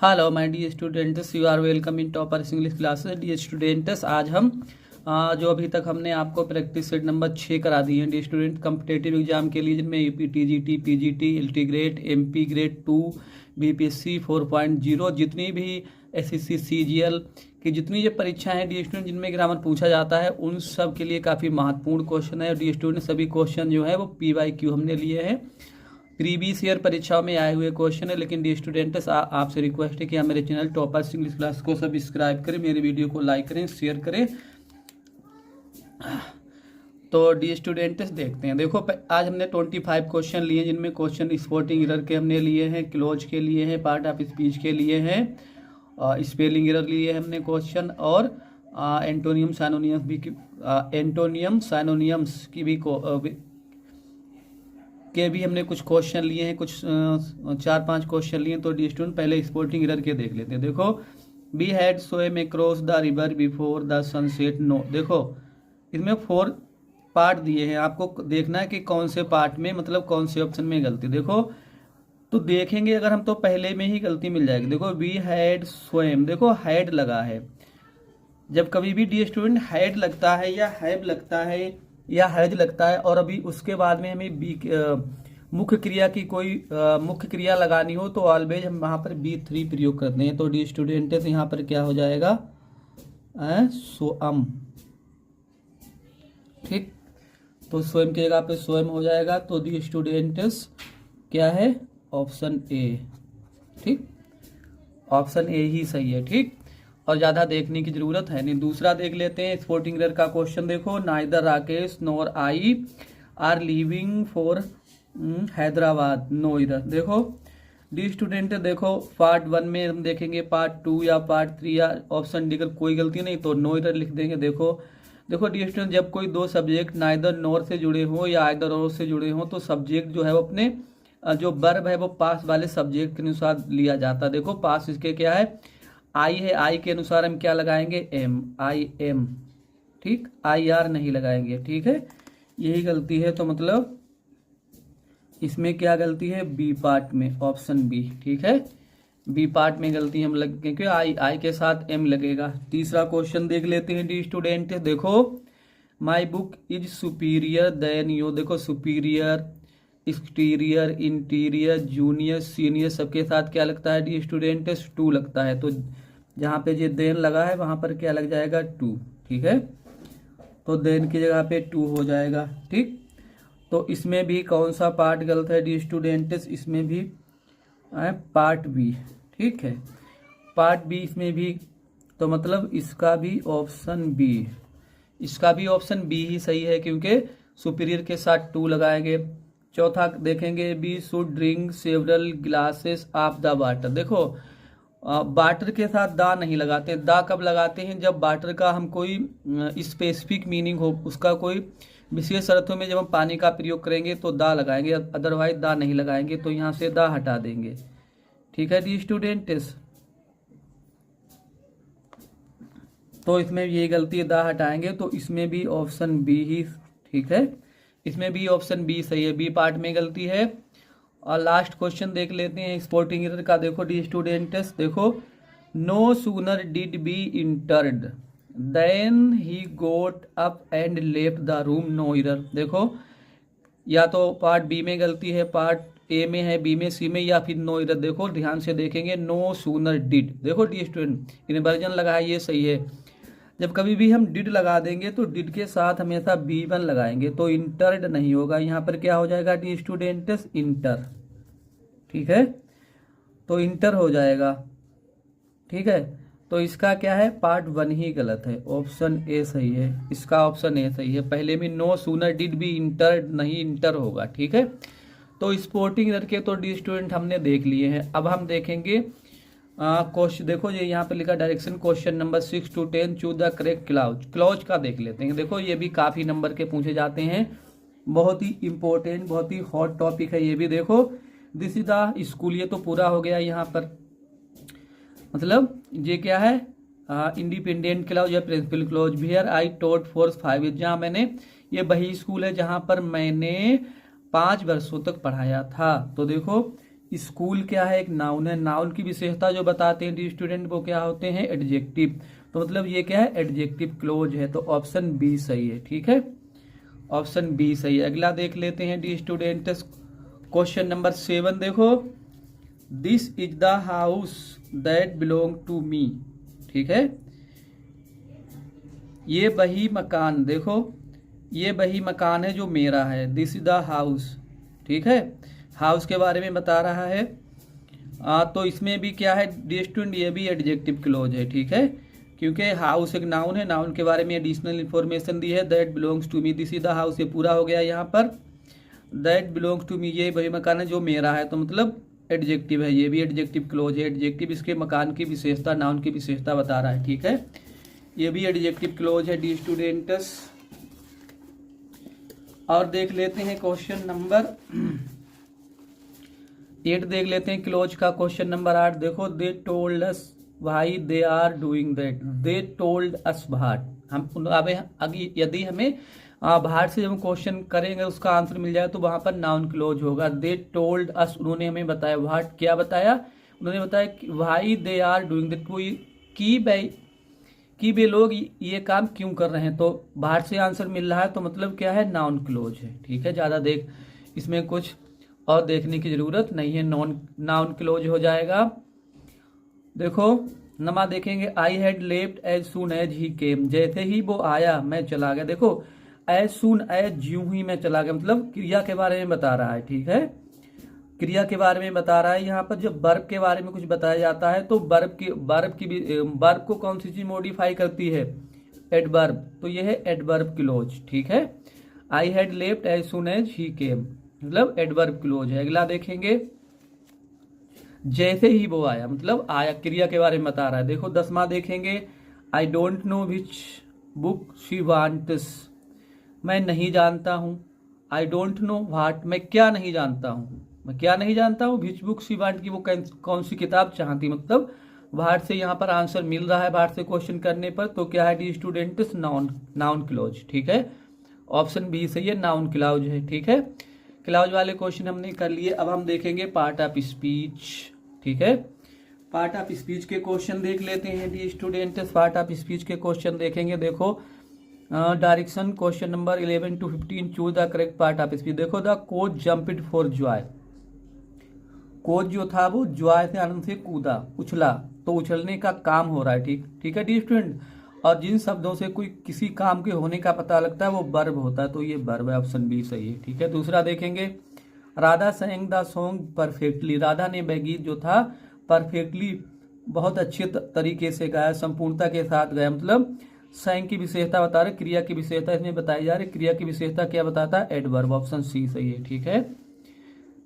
Hello my dear students, you are welcome in toppers English classes. Dear students, आज हम जो अभी तक हमने आपको प्रैक्टिस सेट नंबर 6 करा दी है डियर स्टूडेंट कॉम्पिटिटिव एग्जाम के लिए, जिनमें UP TGT, PGT, integrate, MP grade 2, BPSC 4.0, जितनी भी एसएससी, सीजीएल की जितनी ये परीक्षाएं हैं डियर स्टूडेंट जिनमें ग्रामर पूछा जाता है, उन सब के लिए काफ़ी महत्वपूर्ण क्वेश्चन है। डियर स्टूडेंट, सभी क्वेश्चन जो है वो PYQ हमने लिए हैं, प्रीवियस ईयर परीक्षाओं में आए हुए क्वेश्चन है। लेकिन डी स्टूडेंट्स, आपसे रिक्वेस्ट है कि आप मेरे चैनल टॉपर्स इंग्लिश क्लास को सब्सक्राइब करें, मेरे वीडियो को लाइक करें, शेयर करें। तो डी स्टूडेंट्स देखते हैं। देखो, आज हमने 25 क्वेश्चन लिए, जिनमें क्वेश्चन स्पोर्टिंग एरर के हमने लिए हैं, क्लोज के लिए हैं, पार्ट ऑफ स्पीच के लिए हैं, स्पेलिंग एरर लिए हैं हमने क्वेश्चन, और एंटोनियम साइनोनियम्स की भी हमने कुछ क्वेश्चन लिए हैं, कुछ 4-5 क्वेश्चन लिए। तो डी स्टूडेंट, पहले स्पोर्टिंग एरर के देख लेते हैं। देखो, we had swim across the river before the sunset. No, देखो इसमें 4 पार्ट दिए हैं, आपको देखना है कि कौन से पार्ट में, मतलब कौन से ऑप्शन में गलती। देखो तो देखेंगे अगर हम तो पहले में ही गलती मिल जाएगी। देखो, वी हैड स्विम, देखो हैड लगा है। जब कभी भी डी स्टूडेंट हैड लगता है या हैव लगता है या हैज लगता है और अभी उसके बाद में हमें बी मुख्य क्रिया की कोई मुख्य क्रिया लगानी हो, तो ऑलवेज हम वहां पर B3 प्रयोग करते हैं। तो डी स्टूडेंट यहाँ पर क्या हो जाएगा, स्वयं। ठीक, तो स्वयं की जगह पे स्वयं हो जाएगा। तो डी स्टूडेंट्स क्या है, ऑप्शन ए। ठीक, ऑप्शन ए ही सही है। ठीक, और ज़्यादा देखने की जरूरत है नहीं। दूसरा देख लेते हैं स्पोर्टिंग एरर का क्वेश्चन। देखो, neither Rakesh nor I are leaving for Hyderabad. No error. देखो डी स्टूडेंट, देखो पार्ट 1 में हम देखेंगे, पार्ट 2 या पार्ट 3 या ऑप्शन डी, कोई गलती नहीं तो नो एरर लिख देंगे। देखो डी स्टूडेंट, जब कोई दो सब्जेक्ट नाइदर नोर से जुड़े हो या आइदर और से जुड़े हो, तो सब्जेक्ट जो है वो अपने जो वर्ब है वो पास वाले सब्जेक्ट के अनुसार लिया जाता है। देखो, पास इसके क्या है, आई है, आई के अनुसार हम क्या लगाएंगे, एम, आई एम। ठीक, IR नहीं लगाएंगे। ठीक है, यही गलती है। तो मतलब इसमें क्या गलती है, बी पार्ट में, ऑप्शन बी। ठीक है, बी पार्ट में गलती हम लगेंगे क्योंकि आई के साथ एम लगेगा। तीसरा क्वेश्चन देख लेते हैं डी स्टूडेंट। देखो, my book is superior than you. देखो, superior, exterior, interior, junior, senior, सबके साथ क्या लगता है डी स्टूडेंट, 2 लगता है। तो जहाँ पे ये देन लगा है वहां पर क्या लग जाएगा, 2। ठीक है, तो देन की जगह पे 2 हो जाएगा। ठीक, तो इसमें भी कौन सा पार्ट गलत है डी स्टूडेंट्स, इसमें भी पार्ट बी। ठीक है, पार्ट बी इसमें भी, तो मतलब इसका भी ऑप्शन बी, इसका भी ऑप्शन बी ही सही है, क्योंकि सुपीरियर के साथ 2 लगाएंगे। चौथा देखेंगे, we should drink several glasses of the water. देखो, वाटर के साथ दा नहीं लगाते। दा कब लगाते हैं, जब वाटर का हम कोई स्पेसिफिक मीनिंग हो, उसका कोई विशेष अर्थों में जब हम पानी का प्रयोग करेंगे तो दा लगाएंगे, अदरवाइज दा नहीं लगाएंगे। तो यहाँ से दा हटा देंगे। ठीक है डी स्टूडेंट्स, तो इसमें ये गलती है, दा हटाएंगे। तो इसमें भी ऑप्शन बी ही ठीक है, इसमें भी ऑप्शन बी सही है, बी पार्ट में गलती है। और लास्ट क्वेश्चन देख लेते हैं स्पोर्टिंग एरर का। देखो डी स्टूडेंट्स, देखो, no sooner did he entered then he got up and left the room. No error. देखो, या तो पार्ट बी में गलती है, पार्ट ए में है, बी में, सी में, या फिर नो एरर। देखो ध्यान से देखेंगे, नो सूनर डिड। देखो डी स्टूडेंट, इन्वर्जन लगा है, ये सही है। जब कभी भी हम डिड लगा देंगे तो डिड के साथ हमेशा B1 लगाएंगे, तो इंटर्ड नहीं होगा। यहाँ पर क्या हो जाएगा डी स्टूडेंट्स, इंटर। ठीक है, तो इंटर हो जाएगा। ठीक है, तो इसका क्या है, पार्ट 1 ही गलत है, ऑप्शन ए सही है। इसका ऑप्शन ए सही है, पहले में no sooner did he entered नहीं, इंटर होगा। ठीक है, तो स्पोर्टिंग एरर के तो डी स्टूडेंट हमने देख लिए हैं। अब हम देखेंगे क्वेश्चन। देखो, ये यहाँ पे लिखा direction question number 6 to 10, choose the correct clause. Clause का देख लेते हैं। देखो, ये भी काफी नंबर के पूछे जाते हैं, बहुत ही इंपॉर्टेंट, बहुत ही हॉट टॉपिक है ये भी। देखो, दिस इज द स्कूल, ये तो पूरा हो गया यहाँ पर, मतलब ये क्या है, इंडिपेंडेंट क्लॉज या principal clause. Here I taught for 5 years, जहाँ मैंने, ये वही स्कूल है जहाँ पर मैंने 5 वर्षों तक पढ़ाया था। तो देखो, स्कूल क्या है, एक नाउन है। नाउन की विशेषता जो बताते हैं डी स्टूडेंट वो क्या होते हैं, एडजेक्टिव। तो मतलब ये क्या है, एडजेक्टिव क्लोज है। तो ऑप्शन बी सही है। ठीक है, ऑप्शन बी सही है। अगला देख लेते हैं डी स्टूडेंट, क्वेश्चन नंबर 7 देखो, this is the house that belong to me. ठीक है, ये वही मकान, देखो ये वही मकान है जो मेरा है। This is the house. ठीक है, हाउस के बारे में बता रहा है। तो इसमें भी क्या है डी स्टूडेंट, ये भी एडजेक्टिव क्लोज है। ठीक है, क्योंकि हाउस एक नाउन है, नाउन के बारे में एडिशनल इंफॉर्मेशन दी है, that belongs to me. This is the house, ये पूरा हो गया यहाँ पर। दैट बिलोंग्स टू मी, ये वही मकान है जो मेरा है, तो मतलब एडजेक्टिव है, ये भी एडजेक्टिव क्लोज है। एडजेक्टिव इसके मकान की विशेषता, नाउन की विशेषता बता रहा है। ठीक है, ये भी एडजेक्टिव क्लोज है डी स्टूडेंट्स। और देख लेते हैं क्वेश्चन नंबर 8 देख लेते हैं क्लोज का। क्वेश्चन नंबर 8 देखो, they told us why they are doing that. They told us what, हम अब यदि हमें बाहर से जब क्वेश्चन करेंगे उसका आंसर मिल जाए तो वहां पर नाउन क्लोज होगा। दे टोल्ड अस, उन्होंने हमें बताया। व्हाट क्या बताया, उन्होंने बताया why they are doing that, कोई कि वे लोग ये काम क्यों कर रहे हैं। तो बाहर से आंसर मिल रहा है तो मतलब क्या है, नाउन क्लोज है। ठीक है, ज्यादा इसमें कुछ और देखने की जरूरत नहीं है, नाउन क्लोज हो जाएगा। देखो नमा देखेंगे, I had left as soon as he came, जैसे ही वो आया मैं चला गया। देखो एज सून एज, यूं ही मैं चला गया, मतलब क्रिया के बारे में बता रहा है। ठीक है, क्रिया के बारे में बता रहा है। यहाँ पर जब वर्ब के बारे में कुछ बताया जाता है तो वर्ब को कौन सी चीज मॉडिफाई करती है, एडवर्ब। तो यह है एडवर्ब क्लोज। ठीक है, I had left as soon as he came, मतलब एडवर्ब क्लोज है। अगला देखेंगे, जैसे ही वो आया, मतलब आया, क्रिया के बारे में बता रहा है। देखो 10वां देखेंगे, I don't know which book she wants, मैं नहीं जानता हूं। आई डोंट नो व्हाट, मैं क्या नहीं जानता हूं, मैं क्या नहीं जानता हूं। विच बुक शी वांट की वो कौन सी किताब चाहती, मतलब बाहर से यहाँ पर आंसर मिल रहा है, बाहर से क्वेश्चन करने पर। तो क्या है डी स्टूडेंट्स, नाउन क्लोज। ठीक है, ऑप्शन बी सही है, नाउन क्लोज है। ठीक है, क्लाउज वाले क्वेश्चन हमने कर लिए। अब हम देखेंगे पार्ट ऑफ स्पीच। ठीक है, पार्ट ऑफ स्पीच के क्वेश्चन देख लेते हैं D students. Part of speech के क्वेश्चन देखेंगे। देखो direction, question number 11 to 15, choose the correct part of speech. देखो the coach jumped for joy, coach जो था वो जॉय से, आनंद से कूदा, उछला, तो उछलने का काम हो रहा है। ठीक है डी स्टूडेंट, और जिन शब्दों से कोई किसी काम के होने का पता लगता है वो वर्ब होता है, तो ये वर्ब है, ऑप्शन बी सही है। ठीक है, दूसरा देखेंगे, Radha sang the song perfectly, Radha ने वह गीत जो था परफेक्टली, बहुत अच्छे तरीके से गाया, संपूर्णता के साथ गाया। मतलब sang की विशेषता बता रहे, क्रिया की विशेषता इसमें बताई जा रही। क्रिया की विशेषता क्या बताता है, एडवर्ब, ऑप्शन सी सही है। ठीक है,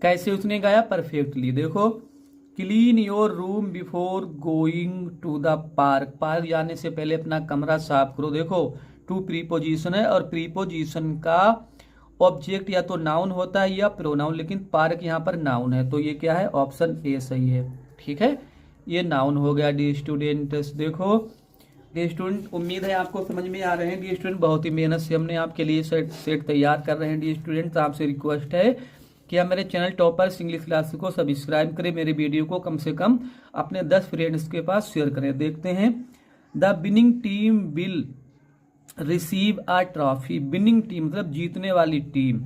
कैसे उसने गाया, परफेक्टली। देखो clean your room before going to the park, park जाने से पहले अपना कमरा साफ करो। देखो टू प्रीपोजिशन है, और प्रीपोजिशन का ऑब्जेक्ट या तो नाउन होता है या प्रोनाउन, लेकिन पार्क यहाँ पर नाउन है, तो ये क्या है, ऑप्शन ए सही है। ठीक है, ये नाउन हो गया डी स्टूडेंट्स। देखो डी स्टूडेंट, उम्मीद है आपको समझ में आ रहे हैं डी स्टूडेंट। बहुत ही मेहनत से हमने आपके लिए सेट तैयार कर रहे हैं डी स्टूडेंट। आपसे रिक्वेस्ट है कि आप मेरे चैनल टॉपर्स इंग्लिश क्लास को सब्सक्राइब करें, मेरे वीडियो को कम से कम अपने 10 फ्रेंड्स के पास शेयर करें। देखते हैं, the winning team will receive a trophy, winning team मतलब जीतने वाली टीम।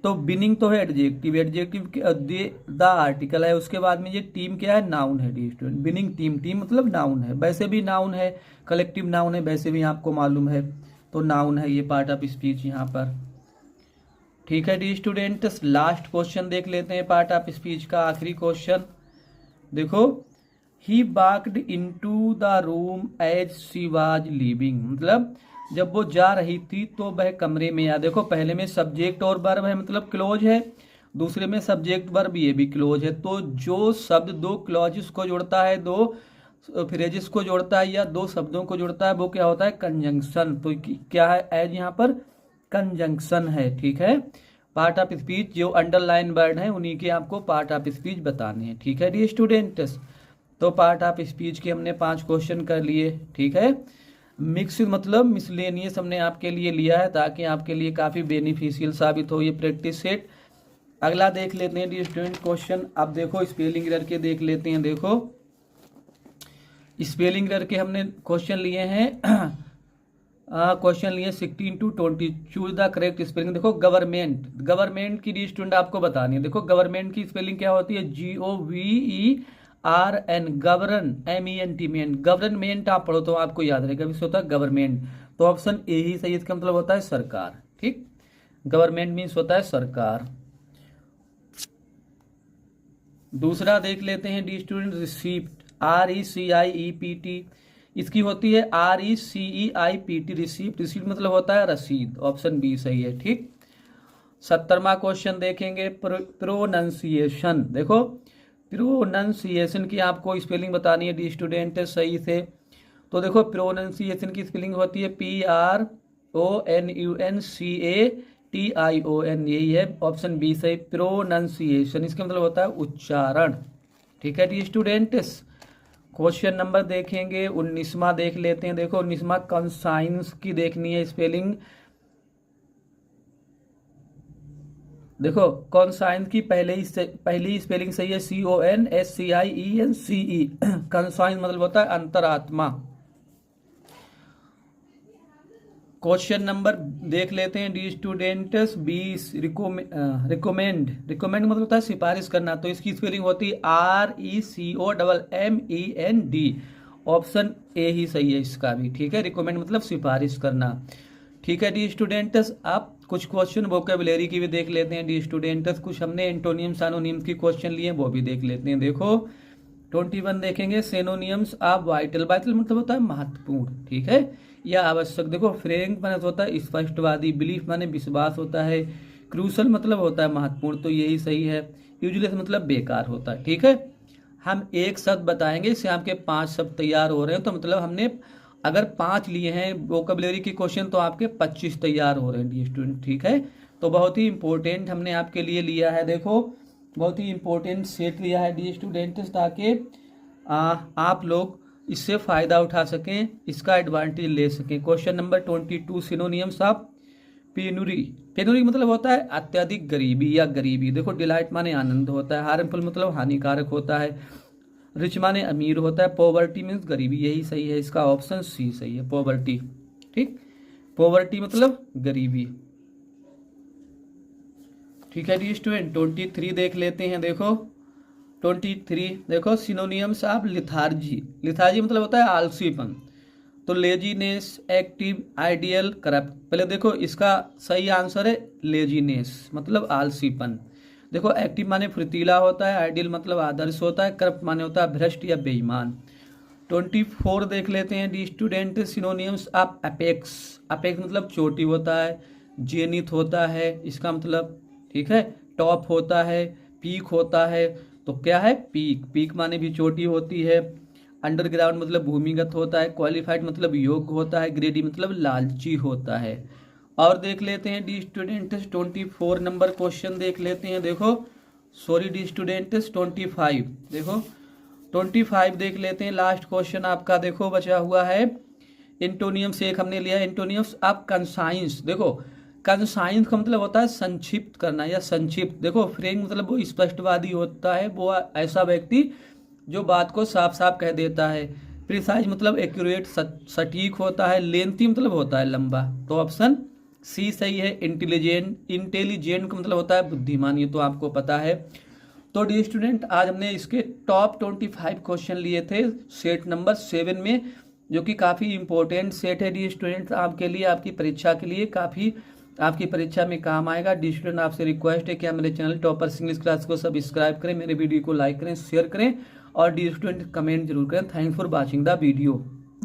तो विनिंग तो है एडजेक्टिव, एडजेक्टिव द आर्टिकल है, उसके बाद में ये टीम क्या है, नाउन है dear student. Winning team, team मतलब नाउन है, वैसे भी नाउन है, कलेक्टिव नाउन है, वैसे भी आपको मालूम है, तो नाउन है ये पार्ट ऑफ स्पीच यहाँ पर। ठीक है डी स्टूडेंट्स, लास्ट क्वेश्चन देख लेते हैं पार्ट ऑफ स्पीच का, आखिरी क्वेश्चन। देखो, he walked into the room as she was leaving, मतलब जब वो जा रही थी तो वह कमरे में आया। देखो पहले में सब्जेक्ट और वर्ब है, मतलब क्लोज है, दूसरे में सब्जेक्ट वर्ब ये भी क्लोज है। तो जो शब्द दो क्लॉजेस को जोड़ता है, दो फ्रेजेस को जोड़ता है, या दो शब्दों को जोड़ता है, वो क्या होता है, कंजंक्शन। तो क्या है एज यहाँ पर, कंजंक्शन है। ठीक है, पार्ट ऑफ स्पीच जो अंडरलाइन वर्ड है उन्हीं के आपको पार्ट ऑफ स्पीच बताने हैं। ठीक है डी स्टूडेंट्स, तो पार्ट ऑफ स्पीच के हमने 5 क्वेश्चन कर लिए। ठीक है, मिक्स मतलब मिसलेनियस हमने आपके लिए लिया है ताकि आपके लिए काफ़ी बेनिफिशियल साबित हो ये प्रैक्टिस सेट। अगला देख लेते हैं डी स्टूडेंट क्वेश्चन। अब देखो स्पेलिंग एरर के देख लेते हैं। देखो स्पेलिंग एरर के हमने क्वेश्चन लिए हैं, क्वेश्चन लिए 16 to 20। Choose the correct spelling. देखो गवर्नमेंट, गवर्नमेंट की डी स्टूडेंट आपको बतानी है। देखो गवर्नमेंट की स्पेलिंग क्या होती है, GOVERN, govern, MENT, main. Government आप पढ़ो तो आपको याद रहेगा, विषय होता है गवर्नमेंट। तो ऑप्शन ए ही सही, इसका मतलब होता है सरकार। ठीक, गवर्नमेंट मीन्स होता है सरकार। दूसरा देख लेते हैं डी स्टूडेंट रिसीप्ट, RECIEPT, इसकी होती है RECEIPT, रिसीप्ट। रिसीप्ट मतलब होता है रसीद। ऑप्शन बी सही है। ठीक, 70वां क्वेश्चन देखेंगे प्रोनंसिएशन। देखो प्रोनंसिएशन की आपको स्पेलिंग बतानी है डी स्टूडेंट सही से। तो देखो प्रोनंसिएशन की स्पेलिंग होती है PRONUNCATION, यही है। ऑप्शन बी सही, प्रोनंसिएशन, इसका मतलब होता है उच्चारण। ठीक है डी स्टूडेंट्स। क्वेश्चन नंबर देखेंगे 19वां देख लेते हैं। देखो 19वां कंसाइंस की देखनी है स्पेलिंग। देखो कंसाइंस की पहली स्पेलिंग सही है CONSCIENCE। कंसाइंस मतलब होता है अंतरात्मा। क्वेश्चन नंबर देख लेते हैं डी स्टूडेंट्स 20, रिकमेंड, रिकमेंड मतलब होता है सिफारिश करना। तो इसकी स्पेलिंग होती है RECOMMEND। ऑप्शन ए ही सही है इसका भी। ठीक है, रिकमेंड मतलब सिफारिश करना। ठीक है डी स्टूडेंट्स। आप कुछ क्वेश्चन वोकेबुलरी की भी देख लेते हैं डी स्टूडेंट्स। कुछ हमने एंटोनियम सैनोनियम्स की क्वेश्चन लिए वो भी देख लेते हैं। देखो 21 देखेंगे सैनोनियम्स ऑफ वाइटल। वाइटल मतलब होता है महत्वपूर्ण, ठीक है, या आवश्यक। देखो फ्रैंक माने होता है स्पष्टवादी, बिलीफ माने विश्वास होता है, क्रूशल मतलब होता है महत्वपूर्ण, तो यही सही है। यूजलेस मतलब बेकार होता है। ठीक है, हम एक शब्द बताएंगे, इससे आपके 5 शब्द तैयार हो रहे हैं। तो मतलब हमने अगर 5 लिए हैं वोकेबुलरी के क्वेश्चन तो आपके 25 तैयार हो रहे हैं डी स्टूडेंट। ठीक है, तो बहुत ही इंपॉर्टेंट हमने आपके लिए लिया है। देखो बहुत ही इंपॉर्टेंट सेट लिया है डी स्टूडेंट्स, ताकि आप लोग इससे फायदा उठा सकें, इसका एडवांटेज ले सकें। Question number 22 synonyms of penury. Penury मतलब होता है अत्यधिक गरीबी या गरीबी। देखो डिलाइट माने आनंद होता है, हार्मफुल मतलब हानिकारक होता है, रिच माने अमीर होता है, पॉवर्टी मीन्स गरीबी, यही सही है इसका। ऑप्शन सी सही है, पॉवर्टी। ठीक, पॉवर्टी मतलब गरीबी। ठीक है डी स्टूडेंट 23 देख लेते हैं। देखो 23 देखो सिनोनियम्स ऑफ लिथार्जी। लिथार्जी मतलब होता है आलसीपन। तो लेजीनेस, एक्टिव, आइडियल, करप्ट। पहले देखो इसका सही आंसर है लेजीनेस मतलब आलसीपन। देखो एक्टिव माने फुर्तीला होता है, आइडियल मतलब आदर्श होता है, करप्ट माने होता है भ्रष्ट या बेईमान। 24 देख लेते हैं D student synonyms of apex. Apex मतलब चोटी होता है, जेनिथ होता है इसका मतलब, ठीक है, टॉप होता है, पीक होता है। तो क्या है पीक, पीक माने भी चोटी होती है। अंडरग्राउंड मतलब भूमिगत होता है, क्वालिफाइड मतलब योग्य होता है, ग्रेडी मतलब लालची होता है। और देख लेते हैं डी स्टूडेंट्स 24 नंबर क्वेश्चन देख लेते हैं। देखो सॉरी डी स्टूडेंट्स 25 देखो 25 देख लेते हैं। लास्ट क्वेश्चन आपका देखो बचा हुआ है एंटोनियम से एक हमने लिया एंटोनियम्स ऑफ कंसाइंस। देखो कंसाइंस का मतलब होता है संक्षिप्त करना या संक्षिप्त। देखो फ्रैंक मतलब वो स्पष्टवादी होता है, वो ऐसा व्यक्ति जो बात को साफ साफ कह देता है। प्रिसाइज मतलब एक्यूरेट सटीक होता है। लेंथी मतलब होता है लंबा। तो ऑप्शन सी सही है। इंटेलिजेंट, इंटेलिजेंट का मतलब होता है बुद्धिमान, ये तो आपको पता है। तो डी स्टूडेंट आज हमने इसके टॉप 25 क्वेश्चन लिए थे सेट नंबर 7 में, जो कि काफ़ी इंपॉर्टेंट सेट है डी स्टूडेंट आपके लिए, आपकी परीक्षा के लिए काफ़ी आपकी परीक्षा में काम आएगा। डी स्टूडेंट आपसे रिक्वेस्ट है कि आप मेरे चैनल टॉपर्स इंग्लिश क्लास को सब्सक्राइब करें, मेरे वीडियो को लाइक करें, शेयर करें और डी स्टूडेंट कमेंट जरूर करें। Thanks for watching the video.